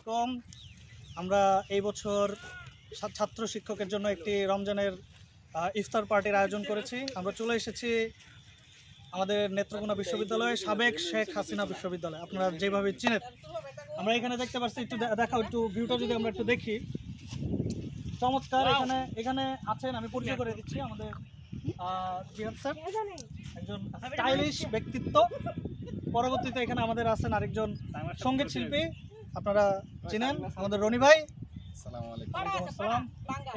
আলাইকুম। আমরা এই বছর ছাত্র শিক্ষকের জন্য একটি রমজানের ইফতার পার্টির আয়োজন করেছি। আমরা চলে এসেছি আমাদের নেত্রকোনা বিশ্ববিদ্যালয়, সাবেক শেখ হাসিনা বিশ্ববিদ্যালয়, আপনারা যেভাবে চিনেন। আমরা এখানে দেখতে পাচ্ছি, একটু দেখাও, একটু ভিউটা যদি আমরা একটু দেখি, চমৎকার। এখানে আছেন, আমি পরিচয় করে দিচ্ছি, আমাদের জিহাদ স্যার, একজন স্টাইলিশ ব্যক্তিত্ব। পরবর্তীতে এখানে আমাদের আছেন আরেকজন সঙ্গীত শিল্পী, আপনারা চিনেন, আমাদের রনি ভাই। আসসালাম।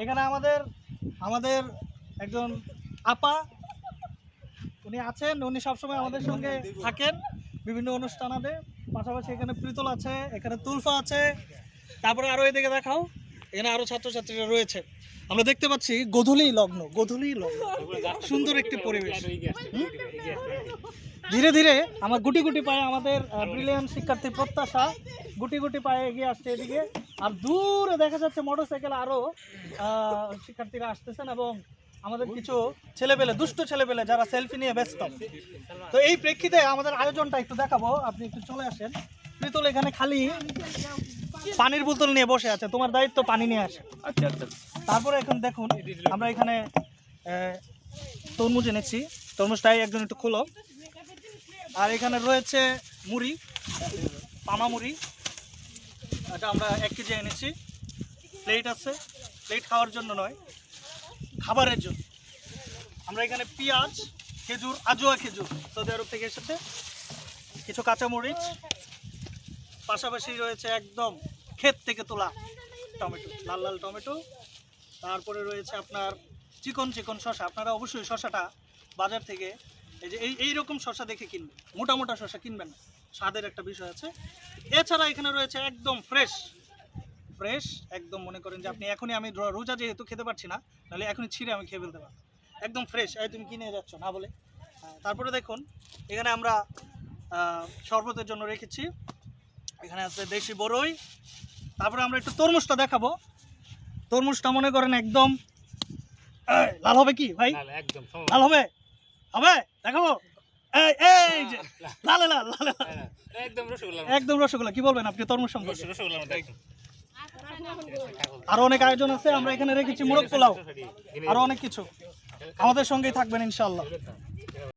এখানে আমাদের একজন আপা, উনি আছেন, উনি সবসময় আমাদের সঙ্গে থাকেন বিভিন্ন অনুষ্ঠানাতে। পাশাপাশি এখানে প্রীতল আছে, এখানে তুলফা আছে, তারপরে আরও এদিকে দেখাও, এখানে আরও ছাত্রছাত্রীরা রয়েছে। আমরা দেখতে পাচ্ছি গোধূলি লগ্ন, সুন্দর একটি পরিবেশ। ধীরে ধীরে আমার গুটি গুটি পায়ে আমাদের ব্রিলিয়ান্ট শিক্ষার্থী প্রত্যাশা গুটি গুটি পায়ে এগিয়ে আসছে এদিকে। আর দূরে দেখা যাচ্ছে মোটরসাইকেল আরও শিক্ষার্থীরা আসতেছেন, এবং আমাদের কিছু ছেলেপেলে, দুষ্ট ছেলেপেলে যারা সেলফি নিয়ে ব্যস্ত। তো এই প্রেক্ষিতে আমাদের আয়োজনটা একটু দেখাবো, আপনি একটু চলে আসেন। প্রীতল এখানে খালি পানির বোতল নিয়ে বসে আছে, তোমার দায়িত্ব পানি নিয়ে আসে। আচ্ছা আচ্ছা। তারপরে এখন দেখুন, আমরা এখানে তরমুজ এনেছি, তরমুজটাই একজন একটু খোলো। আর এখানে রয়েছে মুড়ি, পামা মুড়ি, এটা আমরা 1 কেজি এনেছি। প্লেট আছে, প্লেট খাওয়ার জন্য নয়, খাবারের জন্য। আমরা এখানে পেঁয়াজ, খেজুর, আজোয়া খেজুর সৌদি আরব থেকে এসেছে, কিছু কাঁচামরিচ, পাশাপাশি রয়েছে একদম ক্ষেত থেকে তোলা টমেটো, লাল লাল টমেটো। তারপরে রয়েছে আপনার চিকন চিকন শসা। আপনারা অবশ্যই শসাটা বাজার থেকে এইরকম শসা দেখে কিনবেন, মোটা মোটা শসা কিনবেন না, স্বাদের একটা বিষয় আছে। এছাড়া এখানে রয়েছে একদম ফ্রেশ একদম, মনে করেন যে আপনি এখনই, আমি রোজা যেহেতু খেতে পারছি না, নাহলে এখনই ছিঁড়ে আমি খেয়ে ফেলতে পারবো, একদম ফ্রেশ। তুমি কিনে যাচ্ছ না বলে। তারপরে দেখুন, এখানে আমরা শরবতের জন্য রেখেছি, এখানে আছে দেশি বড়ই। তারপরে আমরা একটু তরমুজটা দেখাবো। তরমুজটা মনে করেন একদম লাল হবে কি ভাই? লাল হবে, দেখাবো। এই যে লাল লাল লাল, একদম রসগোল্লা। কি বলবেন আপনি তরমুজ সম্পর্কে? আরো অনেক আয়োজন আছে, আমরা এখানে রেখেছি মোরগ পোলাও, আরো অনেক কিছু। আমাদের সঙ্গেই থাকবেন ইনশাআল্লাহ।